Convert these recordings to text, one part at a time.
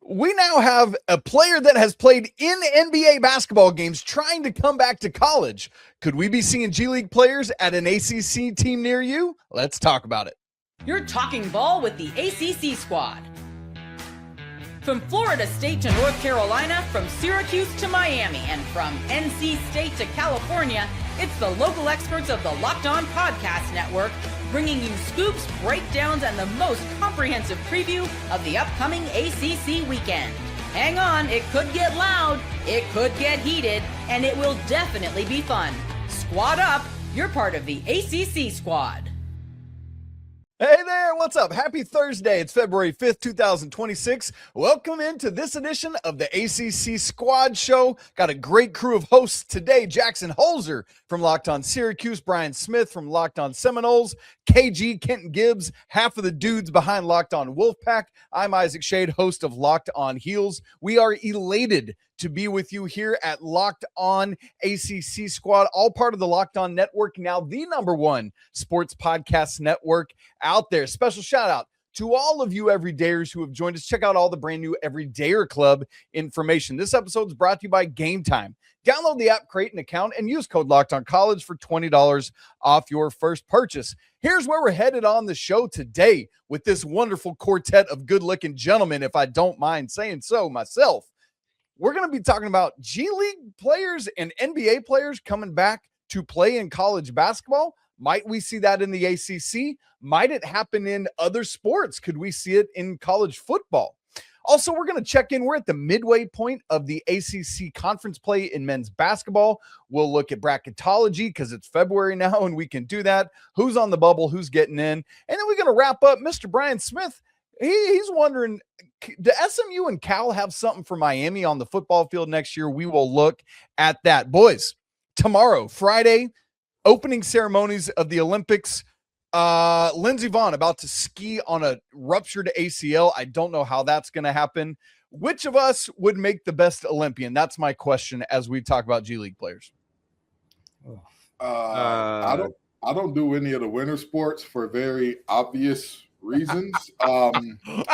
We now have a player that has played in NBA basketball games trying to come back to college. Could we be seeing G League players at an ACC team near you? Let's talk about it. You're talking ball with the ACC Squad. From Florida State to North Carolina, from Syracuse to Miami, and from NC State to California, it's the local experts of the Locked On Podcast Network bringing you scoops, breakdowns, and the most comprehensive preview of the upcoming ACC weekend. Hang on, it could get loud, it could get heated, and it will definitely be fun. Squad up, you're part of the ACC Squad. Hey there, what's up? Happy Thursday. It's February 5th, 2026. Welcome into this edition of the ACC Squad Show. Got a great crew of hosts today. Jackson Holzer from Locked On Syracuse, Brian Smith from Locked On Seminoles, KG Kenton Gibbs, half of the dudes behind Locked On Wolfpack. I'm Isaac Shade, host of Locked On Heels. We are elated to be with you here at Locked On ACC Squad, all part of the Locked On Network, now the #1 sports podcast network out there. Special shout out to all of you everydayers who have joined us. Check out all the brand new Everydayer Club information. This episode is brought to you by Game Time. Download the app, create an account, and use code LOCKEDONCollege for $20 off your first purchase. Here's where we're headed on the show today with this wonderful quartet of good-looking gentlemen, if I don't mind saying so myself. We're going to be talking about G League players and NBA players coming back to play in college basketball. Might we see that in the ACC? Might it happen in other sports? Could we see it in college football? Also, we're going to check in. We're at the midway point of the ACC conference play in men's basketball. We'll look at bracketology because it's February now and we can do that. Who's on the bubble? Who's getting in? And then we're going to wrap up. Mr. Brian Smith, he's wondering, do SMU and Cal have something for Miami on the football field next year? We will look at that. Boys, tomorrow, Friday, opening ceremonies of the Olympics. Lindsey Vonn about to ski on a ruptured ACL. I don't know how that's going to happen. Which of us would make the best Olympian? That's my question as we talk about G League players. I don't do any of the winter sports for very obvious reasons. I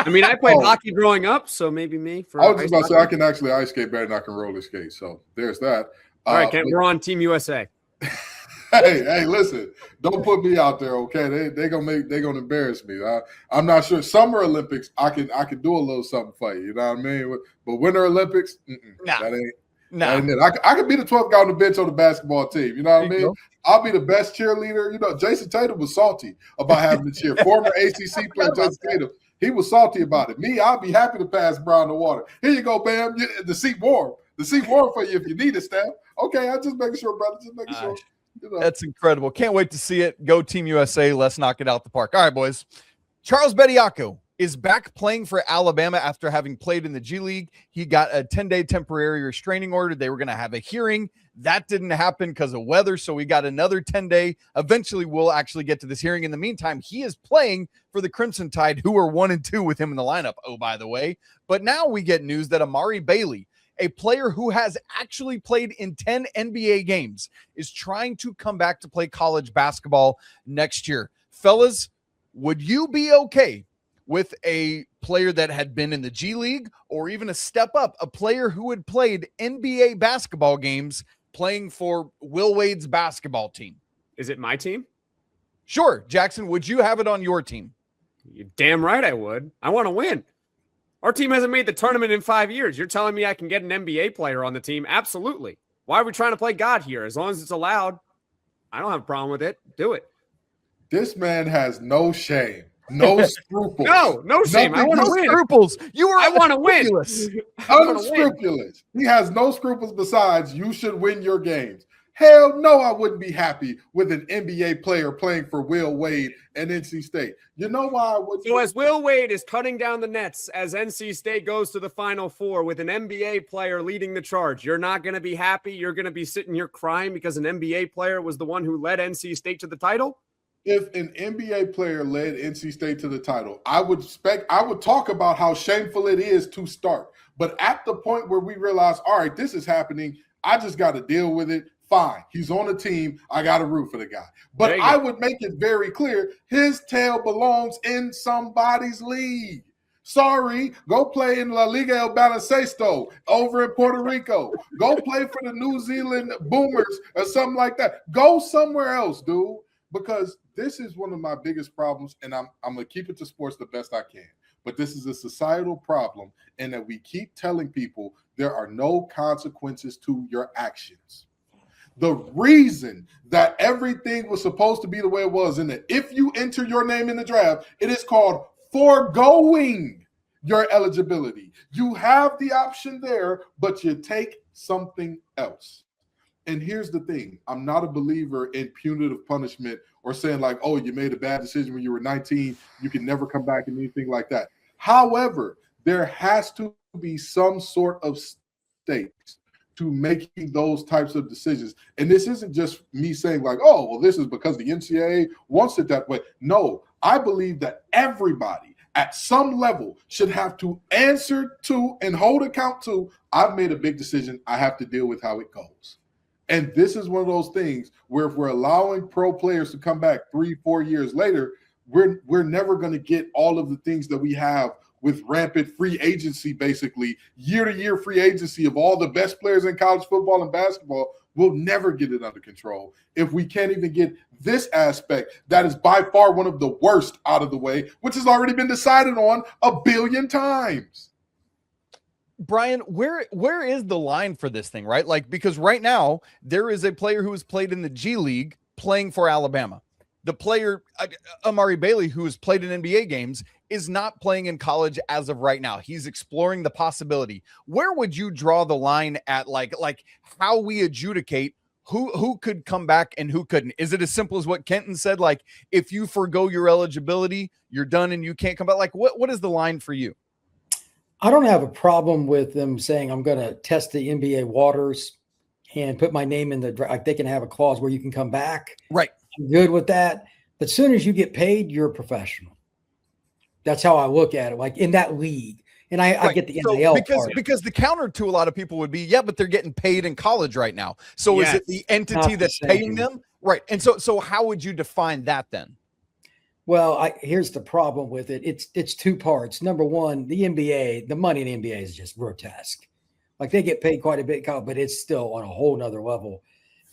mean, I played hockey growing up, so maybe me. I was just about to say I can actually ice skate better than I can roller skate. So there's that. All right, Kent, we're on Team USA. Hey, listen, don't put me out there, okay? They're gonna embarrass me. I'm not sure. Summer Olympics, I can do a little something for you. You know what I mean? But Winter Olympics, that ain't it. I could be the 12th guy on the bench on the basketball team. You know what I mean? I'll be the best cheerleader. You know, Jason Tatum was salty about having to cheer. Former ACC player Jason Tatum, he was salty about it. Me, I'll be happy to pass Brown the water. Here you go, Bam. The seat warm. The seat warm for you if you need it, Steph. Okay, I'm just making sure, brother. Just making sure. You know. That's incredible. Can't wait to see it. Go Team USA. Let's knock it out the park. All right, boys. Charles Bediako is back playing for Alabama after having played in the G League. He got a 10-day temporary restraining order. They were going to have a hearing. That didn't happen because of weather, so we got another 10-day. Eventually, we'll actually get to this hearing. In the meantime, he is playing for the Crimson Tide, who are 1-2 with him in the lineup, oh, by the way. But now we get news that Amari Bailey, a player who has actually played in 10 NBA games, is trying to come back to play college basketball next year. Fellas, would you be okay with a player that had been in the G League or even a step up, a player who had played NBA basketball games playing for Will Wade's basketball team? Is it my team? Sure. Jackson, would you have it on your team? You're damn right I would. I want to win. Our team hasn't made the tournament in 5 years. You're telling me I can get an NBA player on the team? Absolutely. Why are we trying to play God here? As long as it's allowed, I don't have a problem with it. Do it. This man has no shame, no scruples. No shame. I want to win. Scruples. I want to win. Unscrupulous. He has no scruples besides you should win your games. Hell no, I wouldn't be happy with an NBA player playing for Will Wade and NC State. You know why I wouldn't? So as Will Wade is cutting down the nets as NC State goes to the Final Four with an NBA player leading the charge, you're not going to be happy? You're going to be sitting here crying because an NBA player was the one who led NC State to the title? If an NBA player led NC State to the title, I would talk about how shameful it is to start. But at the point where we realize, all right, this is happening, I just got to deal with it. Fine. He's on the team. I got to root for the guy. But I would make it very clear his tail belongs in somebody's league. Sorry, go play in La Liga El Baloncesto over in Puerto Rico. Go play for the New Zealand Boomers or something like that. Go somewhere else, dude, because this is one of my biggest problems, and I'm going to keep it to sports the best I can. But this is a societal problem, and that we keep telling people there are no consequences to your actions. The reason that everything was supposed to be the way it was, and that if you enter your name in the draft, it is called foregoing your eligibility. You have the option there, but you take something else. And here's the thing. I'm not a believer in punitive punishment or saying like, oh, you made a bad decision when you were 19. You can never come back and anything like that. However, there has to be some sort of stakes to making those types of decisions. And this isn't just me saying like, oh, well, this is because the NCAA wants it that way. No, I believe that everybody at some level should have to answer to and hold account to, I've made a big decision. I have to deal with how it goes. And this is one of those things where if we're allowing pro players to come back 3-4 years later, we're never going to get all of the things that we have with rampant free agency, basically year-to-year free agency of all the best players in college football and basketball. We'll never get it under control if we can't even get this aspect that is by far one of the worst out of the way, which has already been decided on 1 billion times. Brian, where is the line for this thing, right? Like, because right now there is a player who has played in the G League playing for Alabama. The player, Amari Bailey, who has played in NBA games, is not playing in college as of right now. He's exploring the possibility. Where would you draw the line at, like how we adjudicate who could come back and who couldn't? Is it as simple as what Kenton said? Like, if you forgo your eligibility, you're done and you can't come back. Like, what is the line for you? I don't have a problem with them saying I'm going to test the NBA waters and put my name in the draft. Like, they can have a clause where you can come back. Right. I'm good with that. But as soon as you get paid, you're a professional. That's how I look at it. Like in that league. And I get the NIL part. Because the counter to a lot of people would be, yeah, but they're getting paid in college right now. So yes. Is it the entity that's paying them? Right. And so how would you define that then? Well, here's the problem with it. It's two parts. Number one, the NBA, the money in the NBA is just grotesque. Like they get paid quite a bit, but it's still on a whole nother level.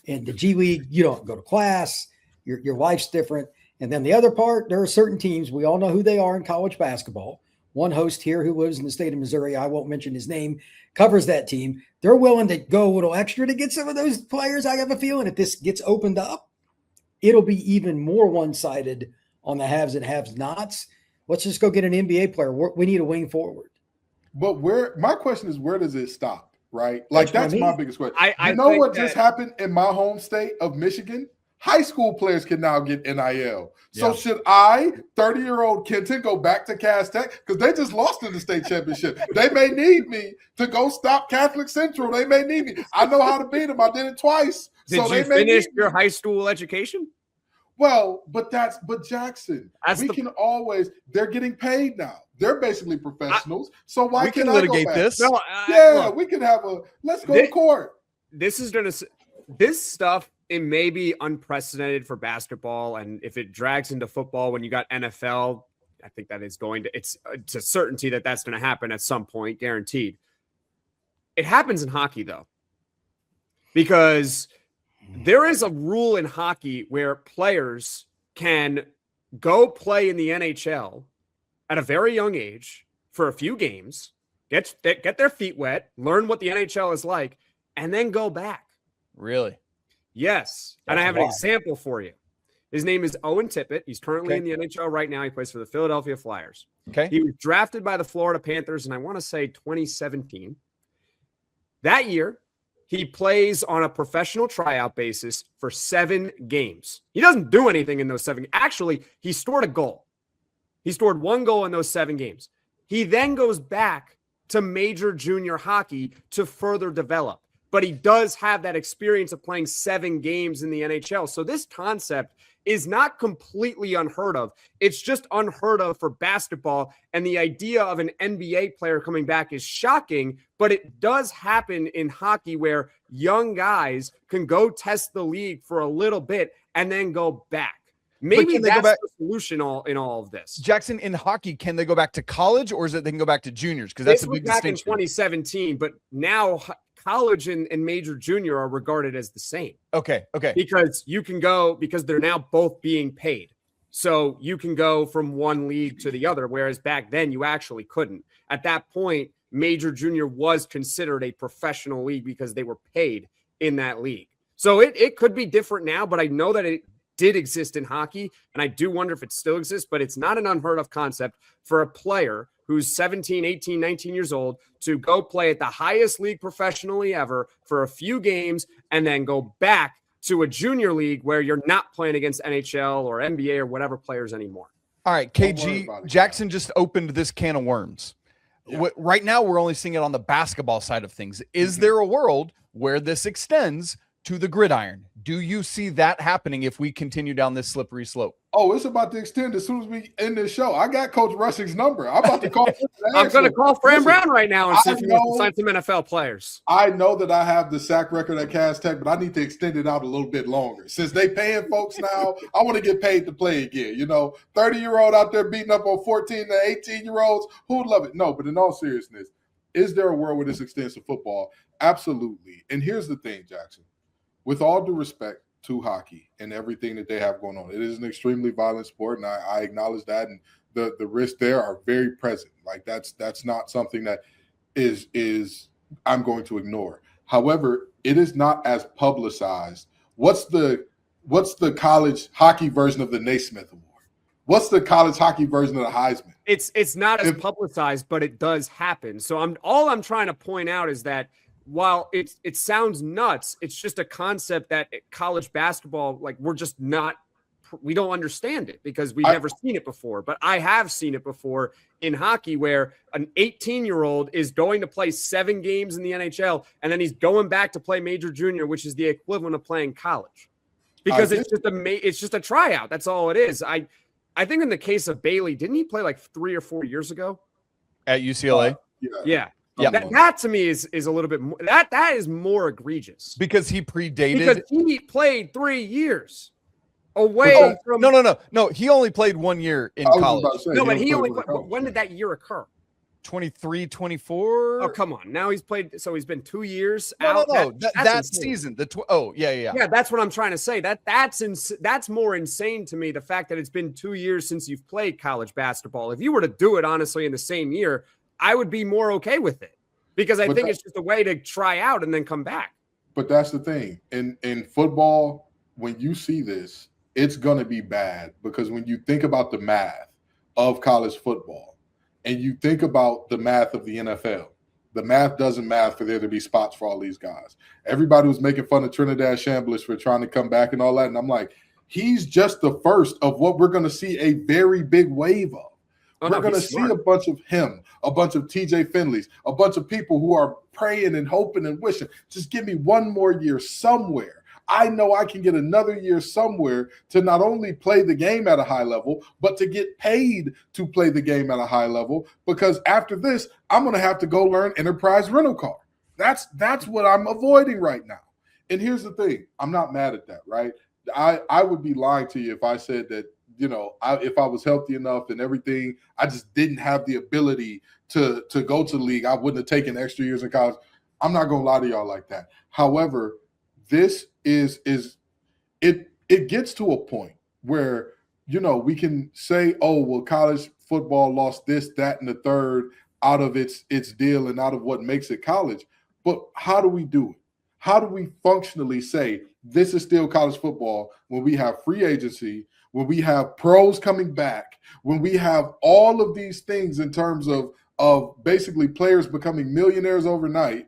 In the G League, you don't go to class. Your life's different. And then the other part, there are certain teams, we all know who they are in college basketball. One host here who lives in the state of Missouri, I won't mention his name, covers that team. They're willing to go a little extra to get some of those players. I have a feeling if this gets opened up, it'll be even more one-sided on the haves and have-nots. Let's just go get an NBA player. We need a wing forward. But my question is, where does it stop, right? Like, that's my biggest question. I know what just happened in my home state of Michigan? High school players can now get NIL. So should I, 30-year-old Kenton, go back to Cass Tech? Because they just lost in the state championship. They may need me to go stop Catholic Central. They may need me. I know how to beat them. I did it twice. Did you finish your high school education? Well, but Jackson, they're getting paid now. They're basically professionals. So why can't I litigate this? No, look, we can let's go to court. This stuff, it may be unprecedented for basketball. And if it drags into football, when you got NFL, I think that it's a certainty that that's going to happen at some point, guaranteed. It happens in hockey though, because there is a rule in hockey where players can go play in the NHL at a very young age for a few games, get their feet wet, learn what the NHL is like, and then go back. Really? Yes. And I have an example for you. His name is Owen Tippett. He's currently in the NHL right now. He plays for the Philadelphia Flyers. Okay. He was drafted by the Florida Panthers in, I want to say, 2017. That year, he plays on a professional tryout basis for 7 games. He doesn't do anything in those 7. Actually, he scored a goal. He scored 1 goal in those 7 games. He then goes back to major junior hockey to further develop. But he does have that experience of playing 7 games in the NHL. So this concept is not completely unheard of. It's just unheard of for basketball. And the idea of an NBA player coming back is shocking, but it does happen in hockey where young guys can go test the league for a little bit and then go back. Maybe can they go that's back- the solution in all of this. Jackson, in hockey, can they go back to college, or is it they can go back to juniors? Because that's This a was big back in distinction. 2017, but now college and major junior are regarded as the same. Okay. Because you can go, because they're now both being paid. So you can go from one league to the other, whereas back then you actually couldn't. At that point, major junior was considered a professional league because they were paid in that league. So it could be different now, but I know that it did exist in hockey, and I do wonder if it still exists, but it's not an unheard of concept for a player who's 17, 18, 19 years old to go play at the highest league professionally ever for a few games and then go back to a junior league where you're not playing against NHL or NBA or whatever players anymore. All right, Don't worry KG, about it, Jackson just opened this can of worms. Yeah. Right now, we're only seeing it on the basketball side of things. Is there a world where this extends to the gridiron? Do you see that happening if we continue down this slippery slope? Oh, it's about to extend as soon as we end this show. I got Coach Rushing's number. I'm about to call him and I'm ask going to him. call Fran Listen, Brown right now and see I if he wants to know- sign some NFL players. I know that I have the sack record at Cass Tech, but I need to extend it out a little bit longer. Since they paying folks now, I want to get paid to play again. 30-year-old out there beating up on 14 to 18-year-olds, who would love it? No, but in all seriousness, is there a world where this extends to football? Absolutely. And here's the thing, Jackson. With all due respect to hockey and everything that they have going on, it is an extremely violent sport, and I acknowledge that, and the risks there are very present. Like that's not something that is I'm going to ignore. However, it is not as publicized. What's the college hockey version of the Naismith Award? What's the college hockey version of the Heisman? It's not as publicized, but it does happen. So I'm trying to point out is that while it sounds nuts, it's just a concept that college basketball, like we don't understand it because we've never seen it before. But I have seen it before in hockey where an 18-year-old is going to play 7 games in the NHL, and then he's going back to play major junior, which is the equivalent of playing college, because it's just a tryout. That's all it is. I think in the case of Bailey, didn't he play like 3 or 4 years ago At UCLA? Yeah. Yeah. That to me is a little bit more, that is more egregious Because he predated. because he played 3 years away from. No. He only played 1 year in I was college. about to say, No, but don't he play only. with a coach. When did that year occur? 23, 24. Oh, come on. Now he's played. So he's been 2 years No, out. no. That's That insane. season. Yeah. Yeah, that's what I'm trying to say. That's more insane to me. The fact that it's been 2 years since you've played college basketball. If you were to do it honestly in the same year, I would be more okay with it because I think it's just a way to try out and then come back. But that's the thing. In football, when you see this, it's going to be bad because when you think about the math of college football and you think about the math of the NFL, the math doesn't math for there to be spots for all these guys. Everybody was making fun of Trinidad Chambliss for trying to come back and all that. And I'm like, he's just the first of what we're going to see a very big wave of. We're going to see a bunch of him, a bunch of TJ Finleys, a bunch of people who are praying and hoping and wishing, just give me one more year somewhere. I know I can get another year somewhere to not only play the game at a high level, but to get paid to play the game at a high level, because after this, I'm going to have to go learn enterprise rental car. That's what I'm avoiding right now. And here's the thing. I'm not mad at that, right? I would be lying to you if I said that, if I was healthy enough and everything, I just didn't have the ability to go to the league. I wouldn't have taken extra years in college. I'm not going to lie to y'all like that. However, this it gets to a point where, we can say, oh, well, college football lost this, that, and the third out of its deal and out of what makes it college. But how do we do it? How do we functionally say this is still college football when we have free agency, when we have pros coming back, when we have all of these things in terms of basically players becoming millionaires overnight,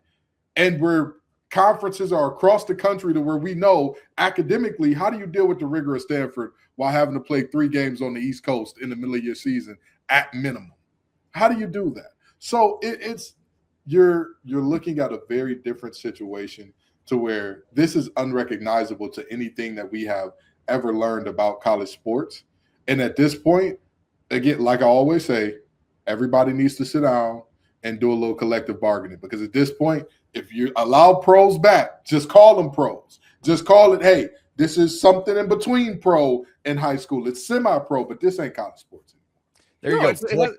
and where conferences are across the country to where we know academically, how do you deal with the rigor of Stanford while having to play 3 games on the East Coast in the middle of your season at minimum? How do you do that? So you're looking at a very different situation to where this is unrecognizable to anything that we have ever learned about college sports. And at this point, again, like I always say, everybody needs to sit down and do a little collective bargaining, because at this point, if you allow pros back, just call them pros. Just call it, hey, This is something in between pro and high school. It's semi-pro, but this ain't college sports anymore. There you go.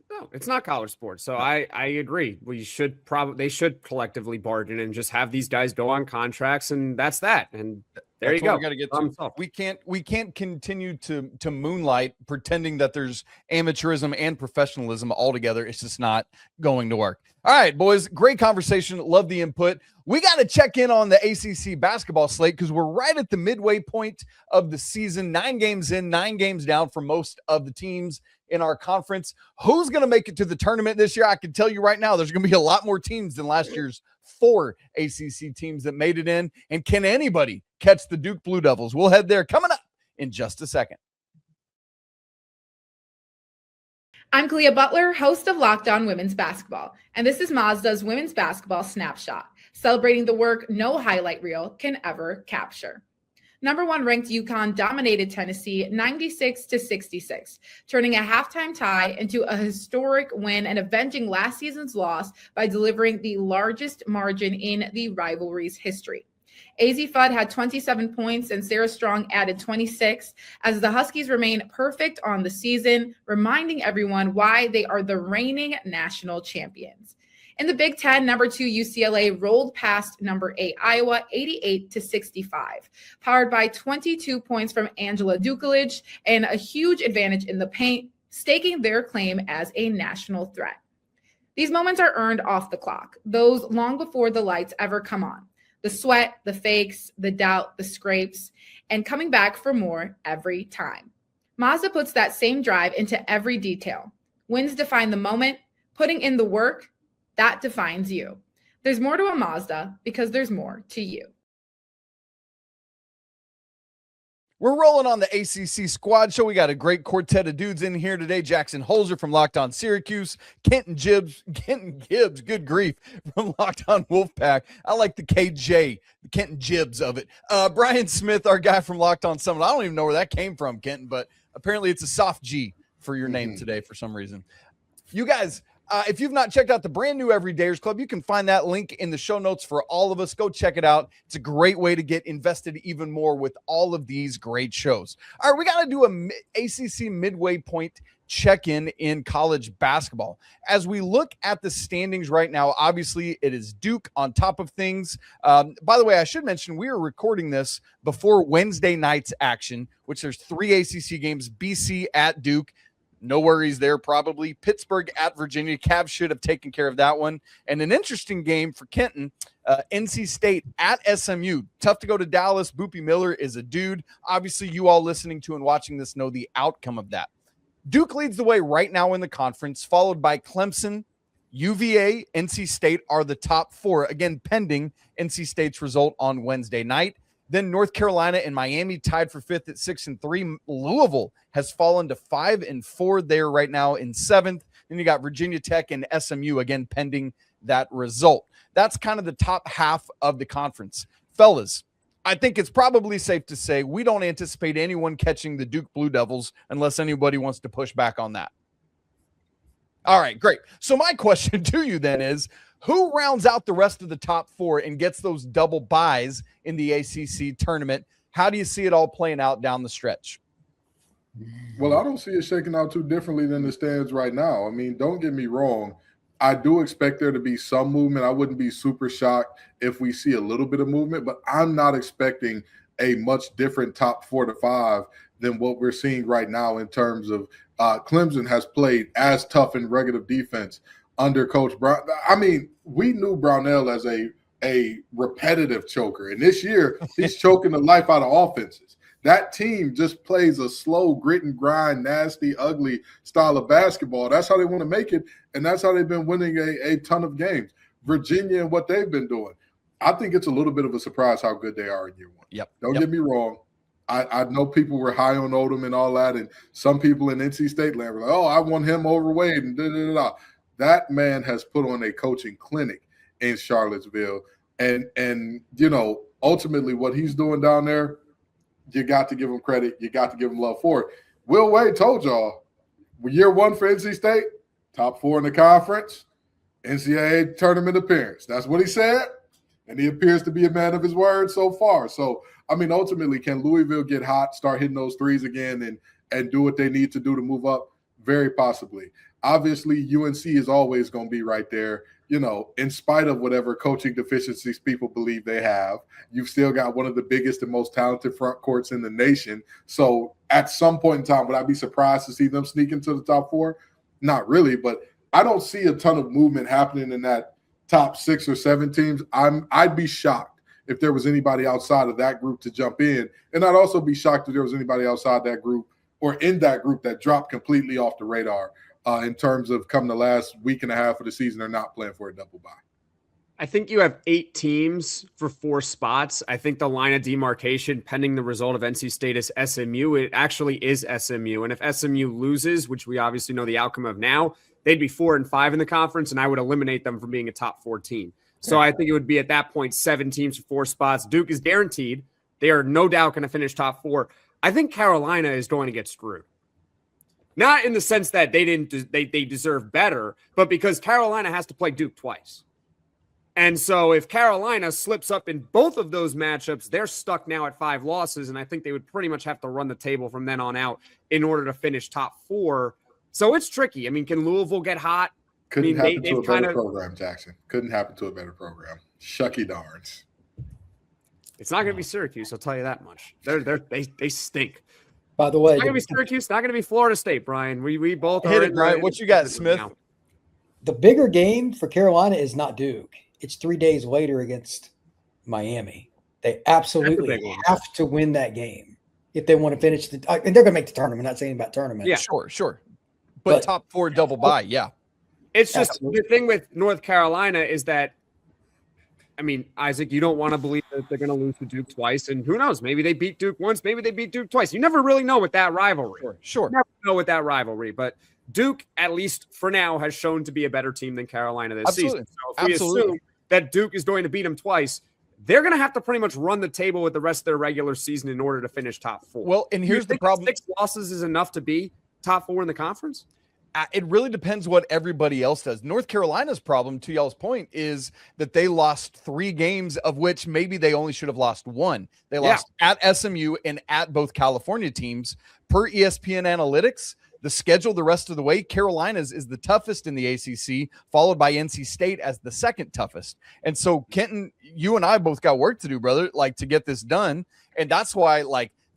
No, it's not college sports. So I agree. They should collectively bargain and just have these guys go on contracts, and that's that. And there you go. We got to get to. We can't continue to moonlight pretending that there's amateurism and professionalism all together. It's just not going to work. All right, boys, great conversation. Love the input. We got to check in on the ACC basketball slate because we're right at the midway point of the season. 9 games in, 9 games down for most of the teams in our conference. Who's going to make it to the tournament this year? I can tell you right now, there's going to be a lot more teams than last year's 4 ACC teams that made it in. And can anybody catch the Duke Blue Devils? We'll head there coming up in just a second. I'm Clea Butler, host of Locked On Women's Basketball, and this is Mazda's Women's Basketball Snapshot, celebrating the work no highlight reel can ever capture. Number 1 ranked UConn dominated Tennessee 96-66, turning a halftime tie into a historic win and avenging last season's loss by delivering the largest margin in the rivalry's history. AZ Fudd had 27 points and Sarah Strong added 26 as the Huskies remain perfect on the season, reminding everyone why they are the reigning national champions. In the Big Ten, number 2 UCLA rolled past number 8 Iowa 88-65, powered by 22 points from Angela Dukeledge and a huge advantage in the paint, staking their claim as a national threat. These moments are earned off the clock, those long before the lights ever come on. The sweat, the fakes, the doubt, the scrapes, and coming back for more every time. Mazda puts that same drive into every detail. Wins define the moment, putting in the work, that defines you. There's more to a Mazda because there's more to you. We're rolling on the ACC Squad show. We got a great quartet of dudes in here today. Jackson Holzer from Locked On Syracuse, Kenton Gibbs, good grief, from Locked On Wolfpack. I like the KJ, the Kenton Gibbs of it. Brian Smith, our guy from Locked On Summit. I don't even know where that came from, Kenton, but apparently it's a soft G for your name today for some reason. You guys, if you've not checked out the brand new Everydayers Club, you can find that link in the show notes for all of us. Go check it out. It's a great way to get invested even more with all of these great shows. All right, we got to do a ACC midway point check-in in college basketball. As we look at the standings right now, obviously it is Duke on top of things. By the way, I should mention we are recording this before Wednesday night's action, which there's 3 ACC games, BC at Duke. No worries there, probably. Pittsburgh at Virginia. Cavs should have taken care of that one. And an interesting game for Kenton, NC State at SMU. Tough to go to Dallas. Boopy Miller is a dude. Obviously, you all listening to and watching this know the outcome of that. Duke leads the way right now in the conference, followed by Clemson, UVA, NC State are the top 4. Again, pending NC State's result on Wednesday night. Then North Carolina and Miami tied for 5th at 6-3. Louisville has fallen to 5-4 there right now in 7th. Then you got Virginia Tech and SMU again pending that result. That's kind of the top half of the conference. Fellas, I think it's probably safe to say we don't anticipate anyone catching the Duke Blue Devils unless anybody wants to push back on that. All right, great. So my question to you then is, who rounds out the rest of the top 4 and gets those double buys in the ACC tournament? How do you see it all playing out down the stretch? Well, I don't see it shaking out too differently than it stands right now. I mean, don't get me wrong. I do expect there to be some movement. I wouldn't be super shocked if we see a little bit of movement, but I'm not expecting a much different top 4 to 5 than what we're seeing right now in terms of Clemson has played as tough in regular defense under Coach Brown. I mean, we knew Brownell as a repetitive choker, and this year he's choking the life out of offenses. That team just plays a slow, grit and grind, nasty, ugly style of basketball. That's how they want to make it, and that's how they've been winning a ton of games. Virginia and what they've been doing. I think it's a little bit of a surprise how good they are in year 1. Don't get me wrong. I know people were high on Odom and all that, and some people in NC State land were like, oh, I want him over Wade and da-da-da-da. That man has put on a coaching clinic in Charlottesville. And you know, ultimately what he's doing down there, you got to give him credit. You got to give him love for it. Will Wade told y'all, year 1 for NC State, top 4 in the conference, NCAA tournament appearance. That's what he said. and he appears to be a man of his word so far. So, I mean, ultimately, can Louisville get hot, start hitting those threes again, and do what they need to do to move up? Very possibly. Obviously, UNC is always going to be right there. In spite of whatever coaching deficiencies people believe they have, you've still got one of the biggest and most talented front courts in the nation. So at some point in time, would I be surprised to see them sneak into the top 4? Not really, but I don't see a ton of movement happening in that top 6 or 7 teams. I'd be shocked if there was anybody outside of that group to jump in. And I'd also be shocked if there was anybody outside that group or in that group that dropped completely off the radar. In terms of come the last week and a half of the season, they're not playing for a double bye. I think you have 8 teams for 4 spots. I think the line of demarcation, pending the result of NC State, is SMU. It actually is SMU. And if SMU loses, which we obviously know the outcome of now, they'd be 4 and 5 in the conference, and I would eliminate them from being a top 4 team. So I think it would be at that point 7 teams for 4 spots. Duke is guaranteed. They are no doubt going to finish top 4. I think Carolina is going to get screwed. Not in the sense that they deserve better, but because Carolina has to play Duke twice. And so if Carolina slips up in both of those matchups, they're stuck now at 5 losses, and I think they would pretty much have to run the table from then on out in order to finish top 4. So it's tricky. I mean, can Louisville get hot? Couldn't happen to a better program, Jackson. Couldn't happen to a better program. Shucky darns. It's not going to be Syracuse, I'll tell you that much. They stink. By the way, it's not going to be Syracuse, not going to be Florida State, Brian. We both hit it, Brian. What you got, Smith? Now. The bigger game for Carolina is not Duke. It's 3 days later against Miami. They absolutely have to win that game if they want to finish and they're going to make the tournament. I'm not saying about tournament. Yeah, sure. But top 4 double bye, yeah. It's just the thing with North Carolina is that, I mean, Isaac, you don't want to believe that they're going to lose to Duke twice. And who knows? Maybe they beat Duke once. Maybe they beat Duke twice. You never really know with that rivalry. Sure. You never know with that rivalry. But Duke, at least for now, has shown to be a better team than Carolina this season. So if we assume that Duke is going to beat them twice, they're going to have to pretty much run the table with the rest of their regular season in order to finish top 4. Well, and here's the problem. 6 losses is enough to be top 4 in the conference? It really depends what everybody else does. North Carolina's problem, to y'all's point, is that they lost 3 games, of which maybe they only should have lost 1. They lost at SMU and at both California teams. Per ESPN Analytics, the schedule the rest of the way, Carolina's is the toughest in the ACC, followed by NC State as the second toughest. And so, Kenton, you and I both got work to do, brother, to get this done. And that's why,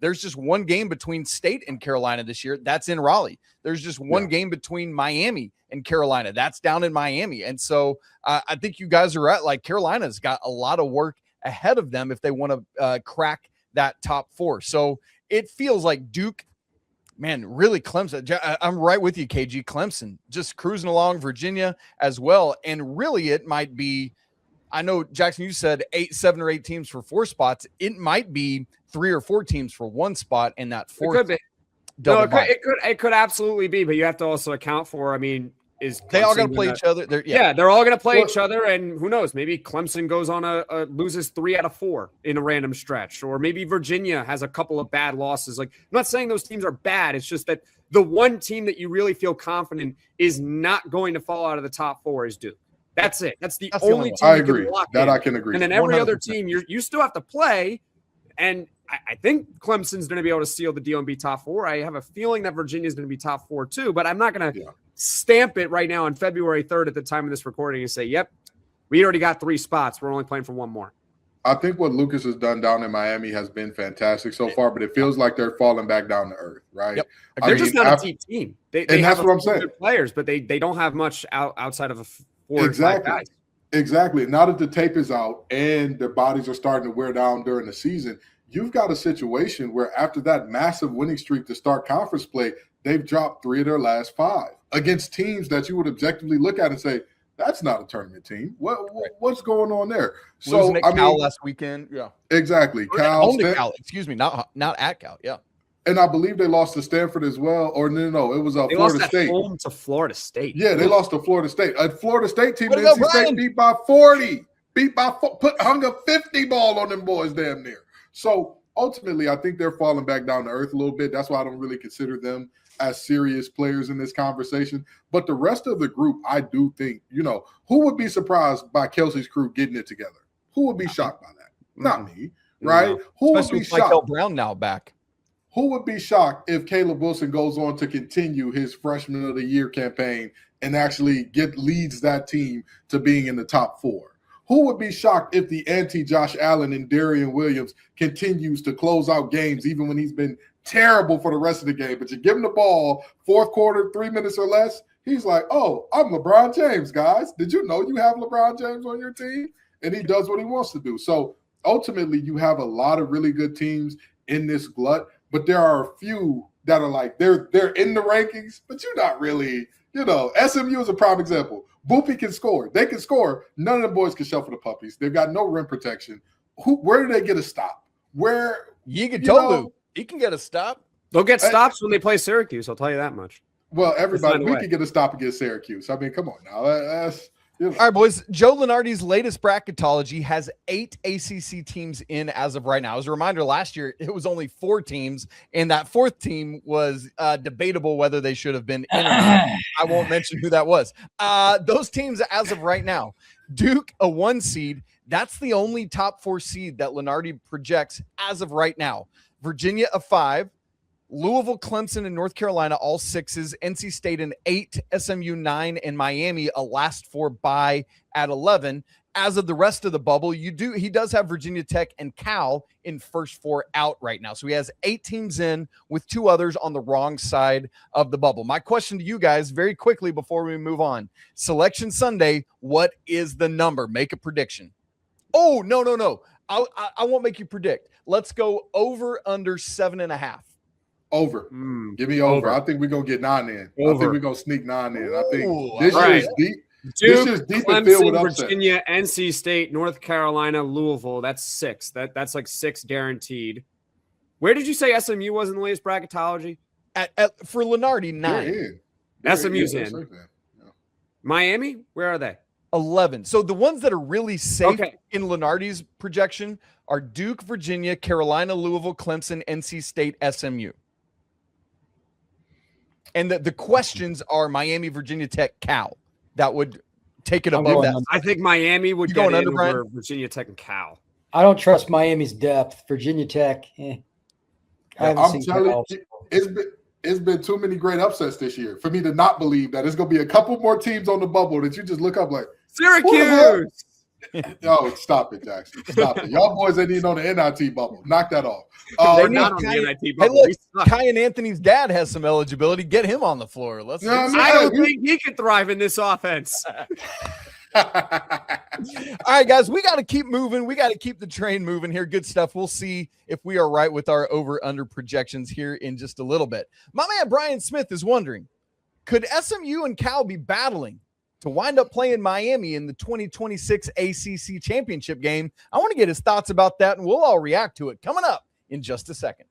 there's just 1 game between State and Carolina this year. That's in Raleigh. There's just 1 game between Miami and Carolina. That's down in Miami. And so I think you guys are right. Carolina's got a lot of work ahead of them if they want to crack that top 4. So it feels like Duke, man, really Clemson. I'm right with you, KG. Clemson just cruising along, Virginia as well. And really it might be, I know, Jackson, you said 7 or 8 teams for 4 spots. It might be 3 or 4 teams for 1 spot in that 4th. It could be. No, it could absolutely be, but you have to also account for, is Clemson they all going to play each other? They're all going to play each other, and who knows? Maybe Clemson goes on loses 3 out of 4 in a random stretch, or maybe Virginia has a couple of bad losses. I'm not saying those teams are bad. It's just that the one team that you really feel confident is not going to fall out of the top 4 is Duke. That's it. That's the only team. I agree. I can agree. And then every 100%. Other team, you still have to play, and I think Clemson's going to be able to seal the deal and be top 4. I have a feeling that Virginia's going to be top 4 too, but I'm not going to stamp it right now on February 3rd at the time of this recording and say, yep, we already got 3 spots. We're only playing for 1 more. I think what Lucas has done down in Miami has been fantastic so far, but it feels like they're falling back down to earth, right? Yep. They're just not a deep team. They and have that's what I'm saying. Players, but they don't have much outside of a 4 or 5 guys. Exactly. Now that the tape is out and their bodies are starting to wear down during the season, you've got a situation where after that massive winning streak to start conference play, they've dropped 3 of their last 5 against teams that you would objectively look at and say, that's not a tournament team. What's going on there? So Cal last weekend. Yeah, exactly. Cal, excuse me, not at Cal. Yeah. And I believe they lost to Stanford as well. Or no, it was Florida Florida State. Home to Florida State. Yeah, they lost to Florida State. A Florida State team that NC State beat by 40. Hung a 50 ball on them boys damn near. So ultimately, I think they're falling back down to earth a little bit. That's why I don't really consider them as serious players in this conversation. But the rest of the group, I do think, who would be surprised by Kelsey's crew getting it together? Who would be shocked by that? Not me, right? No. Who Especially would be with Michael shocked? Brown now back. Who would be shocked if Caleb Wilson goes on to continue his freshman of the year campaign and actually leads that team to being in the top 4? Who would be shocked if the anti-Josh Allen and Darian Williams continues to close out games even when he's been terrible for the rest of the game? But you give him the ball, fourth quarter, 3 minutes or less, he's like, oh, I'm LeBron James, guys. Did you know you have LeBron James on your team? And he does what he wants to do. So ultimately, you have a lot of really good teams in this glut, but there are a few that are like, they're in the rankings, but you're not really, SMU is a prime example. Boopy can score. They can score. None of the boys can shuffle the puppies. They've got no rim protection. Where do they get a stop? Yigatolu, he can get a stop. They'll get stops when they play Syracuse. I'll tell you that much. Well, everybody, we can get a stop against Syracuse. I mean, come on now. All right, boys. Joe Lunardi's latest bracketology has 8 ACC teams in as of right now. As a reminder, last year it was only 4 teams, and that 4th team was debatable whether they should have been in or not. I won't mention who that was. Those teams as of right now, Duke, a 1 seed. That's the only top 4 seed that Lunardi projects as of right now. Virginia, a 5. Louisville, Clemson, and North Carolina, all 6s. NC State, an 8. SMU, 9. And Miami, a last 4 bye at 11. As of the rest of the bubble, he does have Virginia Tech and Cal in first 4 out right now. So he has 8 teams in with 2 others on the wrong side of the bubble. My question to you guys very quickly before we move on. Selection Sunday, what is the number? Make a prediction. Oh, no. I won't make you predict. Let's go over under 7.5. Over. Give me over. I think we're going to get 9 in. I think we're going to sneak 9 in. I think this year is deep. Duke, this year's deep Clemson, and filled with upset. Virginia, NC State, North Carolina, Louisville. That's 6. That's like 6 guaranteed. Where did you say SMU was in the latest bracketology? For Lunardi, 9. SMU's in. Yeah. Miami, where are they? 11. So the ones that are really safe in Lunardi's projection are Duke, Virginia, Carolina, Louisville, Clemson, NC State, SMU. And the questions are Miami, Virginia Tech, Cal. That would take it above that. I think Miami would get in over Virginia Tech and Cal. I don't trust Miami's depth. Virginia Tech, I'm telling you, it's been too many great upsets this year for me to not believe that there's going to be a couple more teams on the bubble that you just look up like, Syracuse. No, stop it, Jackson. Stop it. Y'all boys ain't even on the NIT bubble. Knock that off. They're not on the NIT bubble. Hey, look, Kai and Anthony's dad has some eligibility. Get him on the floor. I don't think he could thrive in this offense. All right, guys, we got to keep moving. We got to keep the train moving here. Good stuff. We'll see if we are right with our over-under projections here in just a little bit. My man Brian Smith is wondering, could SMU and Cal be battling to wind up playing Miami in the 2026 ACC championship game? I want to get his thoughts about that, and we'll all react to it coming up in just a second.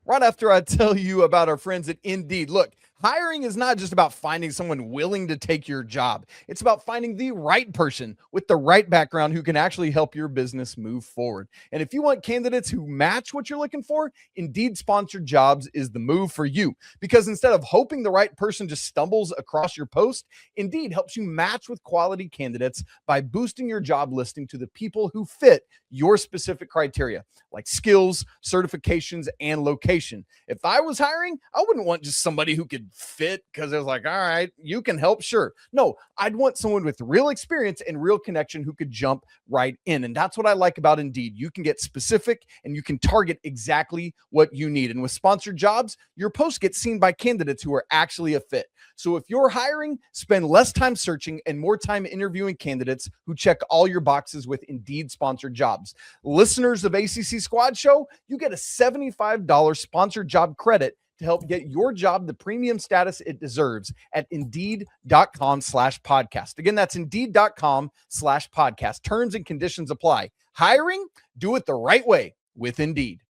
Right after I tell you about our friends at Indeed. Look, hiring is not just about finding someone willing to take your job. It's about finding the right person with the right background who can actually help your business move forward. And if you want candidates who match what you're looking for, Indeed Sponsored Jobs is the move for you. Because instead of hoping the right person just stumbles across your post, Indeed helps you match with quality candidates by boosting your job listing to the people who fit your specific criteria, like skills, certifications, and location. If I was hiring, I wouldn't want just somebody who could fit because it was like, all right, you can help. Sure. No, I'd want someone with real experience and real connection who could jump right in. And that's what I like about Indeed. You can get specific and you can target exactly what you need. And with sponsored jobs, your post gets seen by candidates who are actually a fit. So if you're hiring, spend less time searching and more time interviewing candidates who check all your boxes with Indeed Sponsored Jobs. Listeners of ACC Squad Show, you get a $75 sponsored job credit to help get your job the premium status it deserves at Indeed.com/podcast. Again, that's Indeed.com/podcast. Terms and conditions apply. Hiring? Do it the right way with Indeed.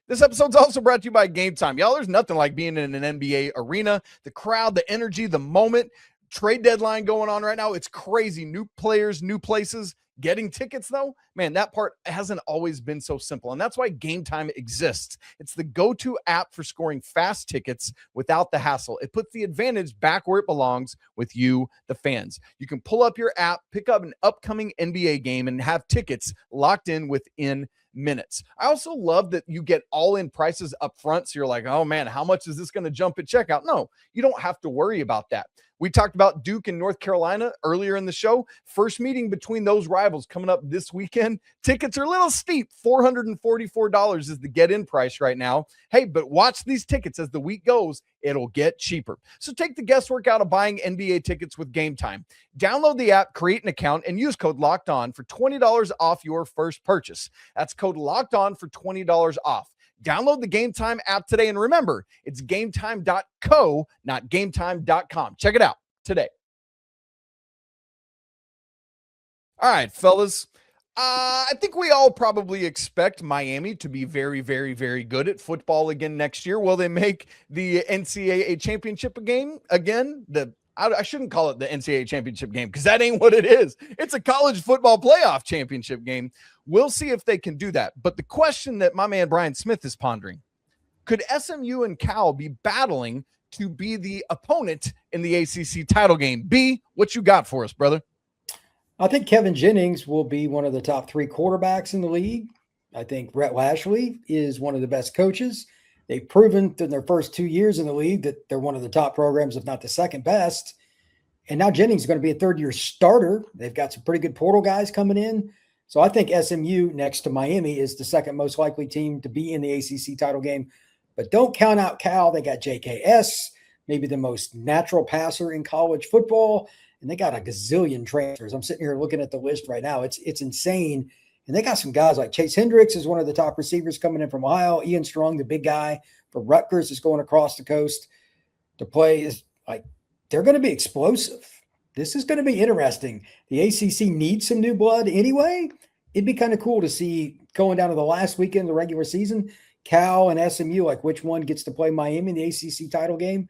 This episode's also brought to you by Game Time. Y'all, there's nothing like being in an NBA arena. The crowd, the energy, the moment. Trade deadline going on right now. It's crazy. New players, new places. Getting tickets, though, man, that part hasn't always been so simple. And that's why Game Time exists. It's the go-to app for scoring fast tickets without the hassle. It puts the advantage back where it belongs with you, the fans. You can pull up your app, pick up an upcoming NBA game, and have tickets locked in within minutes. I also love that you get all-in prices up front. So you're like, oh man, how much is this going to jump at checkout? No, you don't have to worry about that. We talked about Duke and North Carolina earlier in the show. First meeting between those rivals coming up this weekend. Tickets are a little steep. $444 is the get-in price right now. Hey, but watch these tickets as the week goes. It'll get cheaper. So take the guesswork out of buying NBA tickets with Game Time. Download the app, create an account, and use code LOCKEDON for $20 off your first purchase. That's code LOCKEDON for $20 off. Download the Game Time app today, and remember, it's gametime.co, not gametime.com. Check it out today. All right, fellas. I think we all probably expect Miami to be very, very, very good at football again next year. Will they make the NCAA championship game again? I shouldn't call it the NCAA championship game because that ain't what it is. It's a college football playoff championship game. We'll see if they can do that. But the question that my man Brian Smith is pondering, could SMU and Cal be battling to be the opponent in the ACC title game? B, what you got for us, brother? I think Kevin Jennings will be one of the top 3 quarterbacks in the league. I think Rhett Lashley is one of the best coaches. They've proven in their first 2 years in the league that they're one of the top programs, if not the second best. And now Jennings is going to be a third-year starter. They've got some pretty good portal guys coming in. So I think SMU next to Miami is the second most likely team to be in the ACC title game. But don't count out Cal. They got JKS, maybe the most natural passer in college football. And they got a gazillion transfers. I'm sitting here looking at the list right now. It's insane. And they got some guys like Chase Hendricks is one of the top receivers coming in from Ohio. Ian Strong, the big guy for Rutgers, is going across the coast to play. Is like they're going to be explosive. This is going to be interesting. The ACC needs some new blood anyway. It'd be kind of cool to see going down to the last weekend of the regular season, Cal and SMU, like which one gets to play Miami in the ACC title game.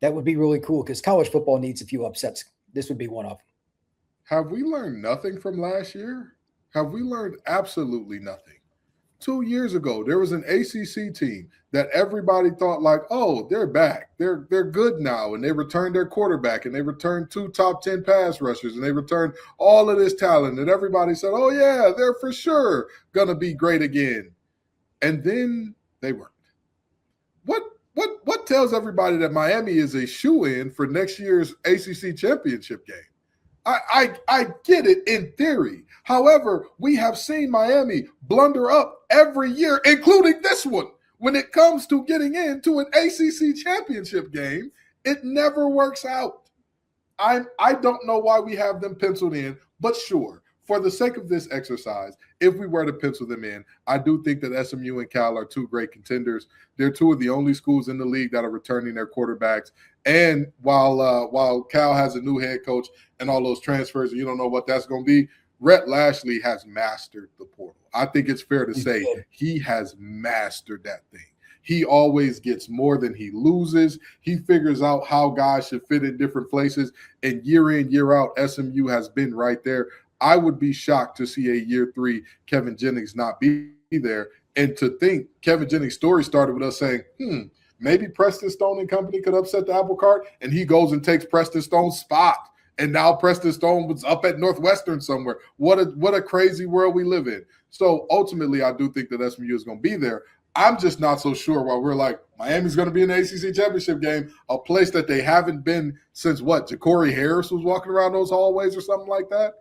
That would be really cool because college football needs a few upsets. This would be one of them. Have we learned nothing from last year? Have we learned absolutely nothing? 2 years ago, there was an ACC team that everybody thought like, oh, they're back. They're good now. And they returned their quarterback and they returned 2 top 10 pass rushers and they returned all of this talent. And everybody said, oh, yeah, they're for sure going to be great again. And then they weren't. What tells everybody that Miami is a shoo-in for next year's ACC championship game? I get it in theory. However, we have seen Miami blunder up every year, including this one. When it comes to getting into an ACC championship game, it never works out. I don't know why we have them penciled in, but sure, for the sake of this exercise, if we were to pencil them in, I do think that SMU and Cal are 2 great contenders. They're 2 of the only schools in the league that are returning their quarterbacks. And while Cal has a new head coach and all those transfers, and you don't know what that's going to be, Rhett Lashley has mastered the portal. I think it's fair to say he has mastered that thing. He always gets more than he loses. He figures out how guys should fit in different places. And year in, year out, SMU has been right there. I would be shocked to see a year 3 Kevin Jennings not be there. And to think Kevin Jennings' story started with us saying, maybe Preston Stone and company could upset the apple cart. And he goes and takes Preston Stone's spot. And now Preston Stone was up at Northwestern somewhere. What a crazy world we live in. So ultimately, I do think that SMU is going to be there. I'm just not so sure why we're like, Miami's going to be in the ACC championship game, a place that they haven't been since what? Ja'Cory Harris was walking around those hallways or something like that?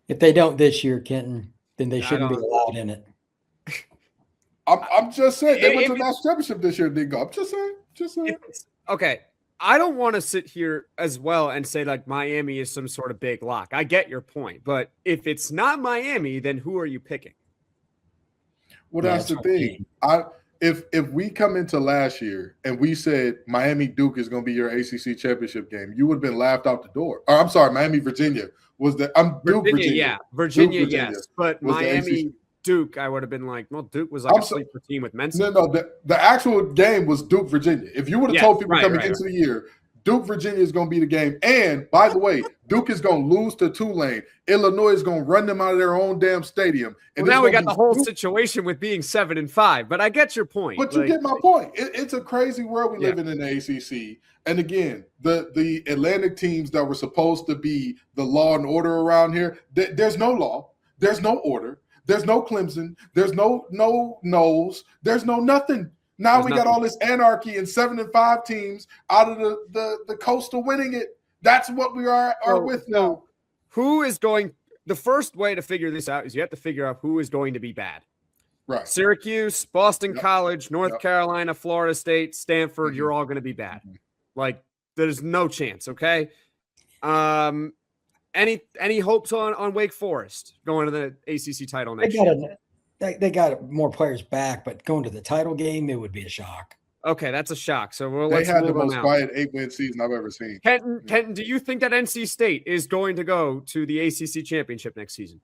If they don't this year, Kenton, then they shouldn't be allowed in it. I'm just saying. They went to the national championship this year and didn't go. I'm just saying. Okay. I don't want to sit here as well and say like Miami is some sort of big lock. I get your point. But if it's not Miami, then who are you picking? Well, that's the thing. If we come into last year and we said Miami Duke is going to be your ACC championship game, you would have been laughed out the door. Or I'm sorry, Miami Virginia was the Virginia, yeah, Virginia, yes, but Miami Duke, I would have been like, well, Duke was like a sleeper team with Mensa. No, the actual game was Duke Virginia. If you would have told people coming into the year Duke, Virginia is going to be the game. And by the way, Duke is going to lose to Tulane. Illinois is going to run them out of their own damn stadium. And now we got the whole situation with being 7-5, but I get your point. But you get my point. It's a crazy world we live in the ACC. And again, the Atlantic teams that were supposed to be the law and order around here, there's no law. There's no order. There's no Clemson. There's no Knowles. There's no nothing. Now we got all this anarchy and 7-5 teams out of the coastal winning it. That's what we are with now. Who is going? The first way to figure this out is you have to figure out who is going to be bad. Right. Syracuse, Boston College, North Carolina, Florida State, Stanford. You're all going to be bad. Like there's no chance. Okay. Any hopes on Wake Forest going to the ACC title next year? They got more players back, but going to the title game, it would be a shock. Okay, that's a shock. So they had the most quiet 8-win season I've ever seen. Kenton, do you think that NC State is going to go to the ACC championship next season?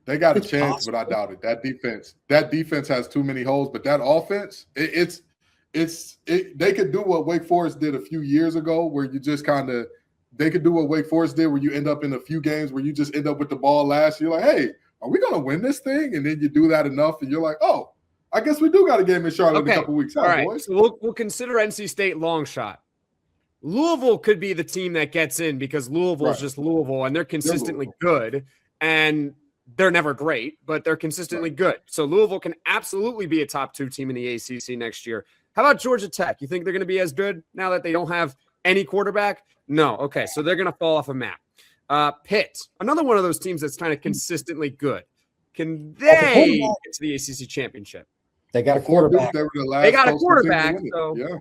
They got a chance, but I doubt it. That defense has too many holes. But that offense, they could do what Wake Forest did a few years ago, where you just they could do what Wake Forest did, where you end up in a few games where you just end up with the ball last. You're like, hey, are we going to win this thing? And then you do that enough, and you're like, oh, I guess we do got a game in Charlotte in a couple weeks. All right, boys. So we'll consider NC State long shot. Louisville could be the team that gets in because Louisville is just Louisville, and they're consistently good, and they're never great, but they're consistently good. So Louisville can absolutely be a top 2 team in the ACC next year. How about Georgia Tech? You think they're going to be as good now that they don't have any quarterback? No. Okay, so they're going to fall off a map. Pitt, another one of those teams that's kind of consistently good. Can they get to the ACC championship? They got a quarterback. They got a quarterback. So. Yeah.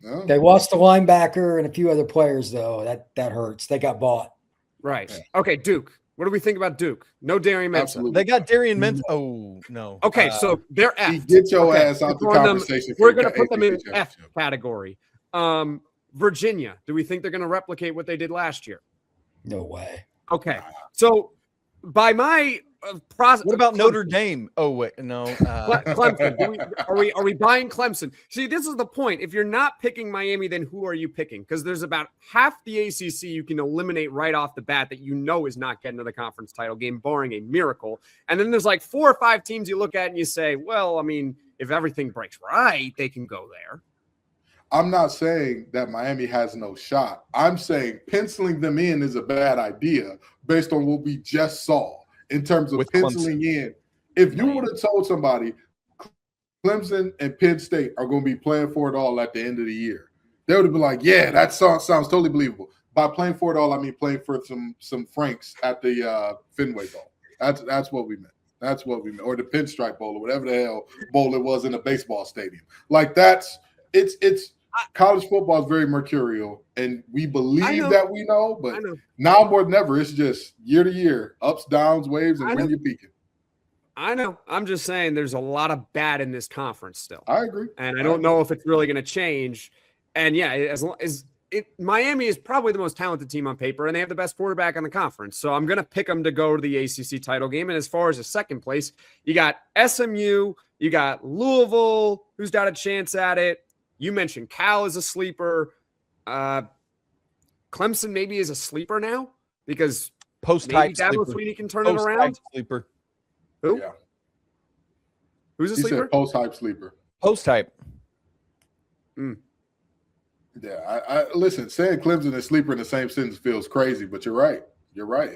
No. They lost the linebacker and a few other players, though. That hurts. They got bought. Right. Yeah. Okay, Duke. What do we think about Duke? No Darian Mensah. Absolutely. They got Darian Mensah. Oh, no. Okay, so they're F. Get your ass out the conversation. We're going to put them in F category. Virginia, do we think they're going to replicate what they did last year? No way. Okay. So by my process, what about Notre Dame? Oh wait, no. Clemson. Are we buying Clemson? See, this is the point. If you're not picking Miami, then who are you picking? Because there's about half the ACC you can eliminate right off the bat that you know is not getting to the conference title game, barring a miracle. And then there's like 4 or 5 teams you look at and you say, well, I mean, if everything breaks right, they can go there. I'm not saying that Miami has no shot. I'm saying penciling them in is a bad idea based on what we just saw in terms of penciling in. If you would have told somebody Clemson and Penn State are going to be playing for it all at the end of the year, they would have been like, yeah, that sounds totally believable. By playing for it all, I mean playing for some Franks at the Fenway Bowl. That's what we meant. That's what we meant. Or the Pinstripe Bowl or whatever the hell bowl it was in a baseball stadium. Like it's college football is very mercurial, and we believe that we know, but now more than ever, it's just year to year, ups, downs, waves, and when you're peaking. I know. I'm just saying there's a lot of bad in this conference still. I agree. And I don't know if it's really going to change. And yeah, as long as Miami is probably the most talented team on paper, and they have the best quarterback in the conference. So I'm going to pick them to go to the ACC title game. And as far as the second place, you got SMU, you got Louisville, who's got a chance at it. You mentioned Cal is a sleeper. Clemson maybe is a sleeper now because post-hype Dabo Swinney can turn it around. Sleeper. Who? Yeah. Who's a sleeper? Said post-hype sleeper. Post-hype. Yeah, I listen. Saying Clemson is sleeper in the same sentence feels crazy, but you're right. You're right.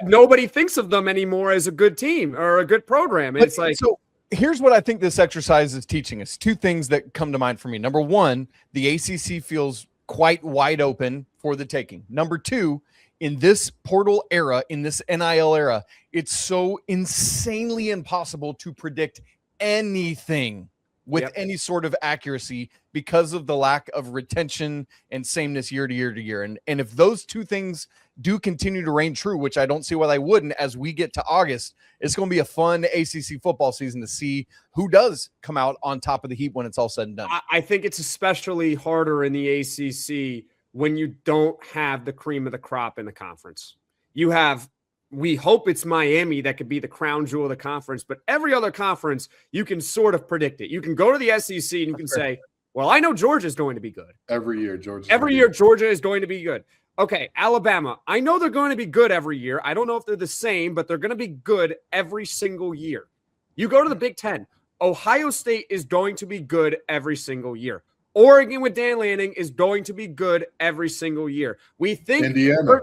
Nobody thinks of them anymore as a good team or a good program. It's like so. Here's what I think this exercise is teaching us. 2 things that come to mind for me. Number 1, the ACC feels quite wide open for the taking. Number 2, in this portal era, in this NIL era, it's so insanely impossible to predict anything with any sort of accuracy because of the lack of retention and sameness year to year to year. And if those 2 things do continue to reign true, which I don't see why they wouldn't, as we get to August, it's going to be a fun ACC football season to see who does come out on top of the heap when it's all said and done. I think it's especially harder in the ACC when you don't have the cream of the crop in the conference. You have, we hope it's Miami that could be the crown jewel of the conference, but every other conference, you can sort of predict it. You can go to the SEC and you can say, Well, I know Georgia is going to be good. Every year, Georgia. Every year, Georgia is going to be good. Okay, Alabama. I know they're going to be good every year. I don't know if they're the same, but they're going to be good every single year. You go to the Big Ten. Ohio State is going to be good every single year. Oregon with Dan Lanning is going to be good every single year. We think Indiana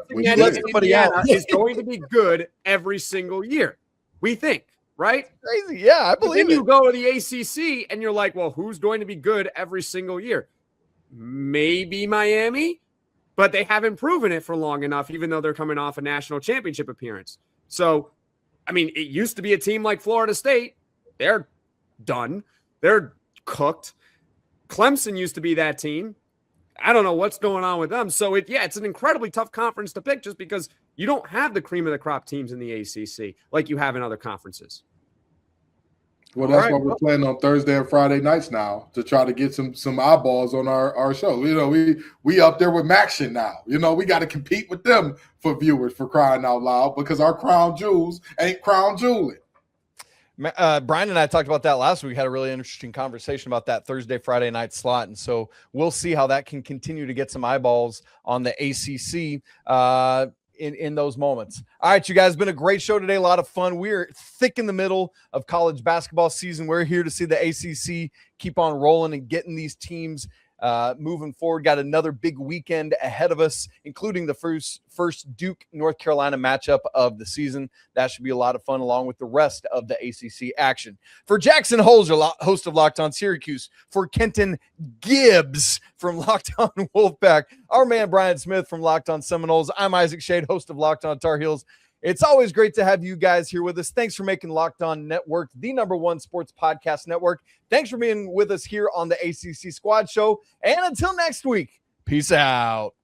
is going to be good every single year. We think, right? Crazy. Yeah, I believe then you go to the ACC and you're like, well, who's going to be good every single year? Maybe Miami, but they haven't proven it for long enough, even though they're coming off a national championship appearance. So, I mean, it used to be a team like Florida State. They're done. They're cooked. Clemson used to be that team. I don't know what's going on with them. So, it's an incredibly tough conference to pick just because you don't have the cream of the crop teams in the ACC like you have in other conferences. Well, that's what we're playing on Thursday and Friday nights now to try to get some eyeballs on our show. You know, we up there with Maction now. You know, we got to compete with them for viewers, for crying out loud, because our crown jewels ain't crown jewelry. Brian and I talked about that last week. We had a really interesting conversation about that Thursday, Friday night slot. And so we'll see how that can continue to get some eyeballs on the ACC in those moments. All right, you guys, been a great show today. A lot of fun. We're thick in the middle of college basketball season. We're here to see the ACC keep on rolling and getting these teams moving forward. Got another big weekend ahead of us, including the first Duke North Carolina matchup of the season. That should be a lot of fun, along with the rest of the ACC action. For Jackson Holzer, host of Locked On Syracuse, for Kenton Gibbs from Locked On Wolfpack, our man Brian Smith from Locked On Seminoles, I'm Isaac Shade, host of Locked On Tar Heels. It's always great to have you guys here with us. Thanks for making Locked On Network the #1 sports podcast network. Thanks for being with us here on the ACC Squad Show. And until next week, peace out.